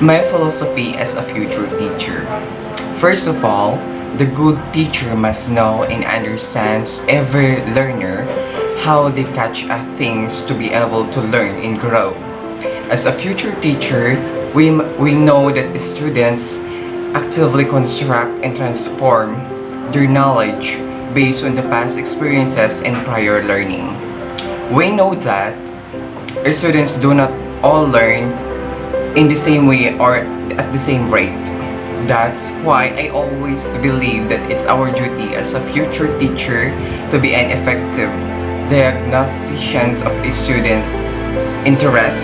My philosophy as a future teacher. First of all, the good teacher must know and understands every learner how they catch things to be able to learn and grow. As a future teacher, we know that the students actively construct and transform their knowledge based on the past experiences and prior learning. We know that our students do not all learn in the same way or at the same rate. That's why I always believe that it's our duty as a future teacher to be an effective diagnosticians of a students' interest,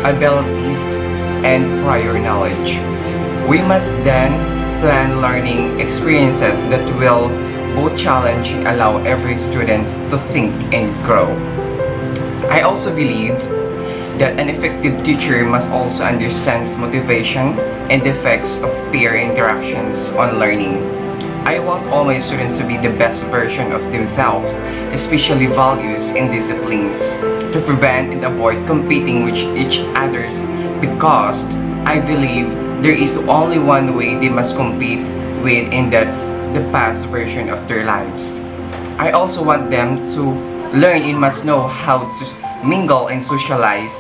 abilities, and prior knowledge. We must then plan learning experiences that will both challenge and allow every student to think and grow. I also believe that an effective teacher must also understand motivation and the effects of peer interactions on learning. I want all my students to be the best version of themselves, especially values and disciplines, to prevent and avoid competing with each others because I believe there is only one way they must compete with, and that's the past version of their lives. I also want them to learn and must know how to mingle and socialize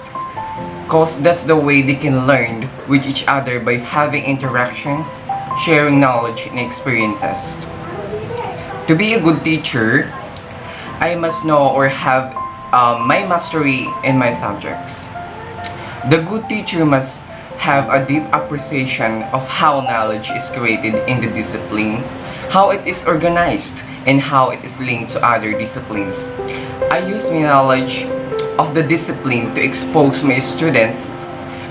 cause that's the way they can learn with each other by having interaction, sharing knowledge and experiences. To be a good teacher, I must know or have my mastery in my subjects. The good teacher must have a deep appreciation of how knowledge is created in the discipline, how it is organized, and how it is linked to other disciplines. I use my knowledge of the discipline to expose my students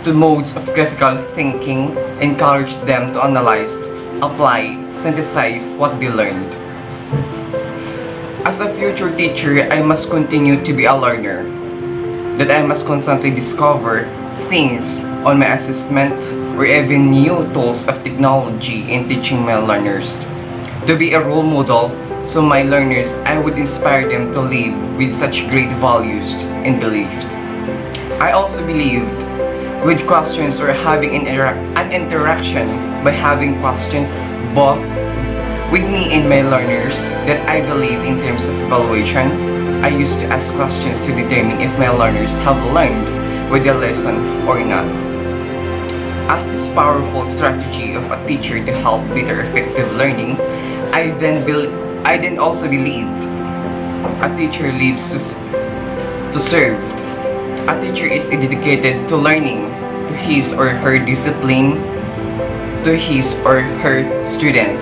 to modes of critical thinking, encourage them to analyze, apply, synthesize what they learned. As a future teacher, I must continue to be a learner, that I must constantly discover things on my assessment or even new tools of technology in teaching my learners. To be a role model so my learners, I would inspire them to live with such great values and beliefs. I also believe with questions or having an interaction by having questions both with me and my learners that I believe in terms of evaluation. I used to ask questions to determine if my learners have learned with the lesson or not. As this powerful strategy of a teacher to help with their effective learning, I then also believed a teacher lives to serve. A teacher is dedicated to learning to his or her discipline, to his or her students.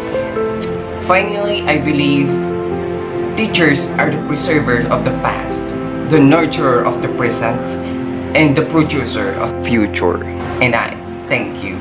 Finally, I believe teachers are the preserver of the past, the nurturer of the present, and the producer of future. And I thank you.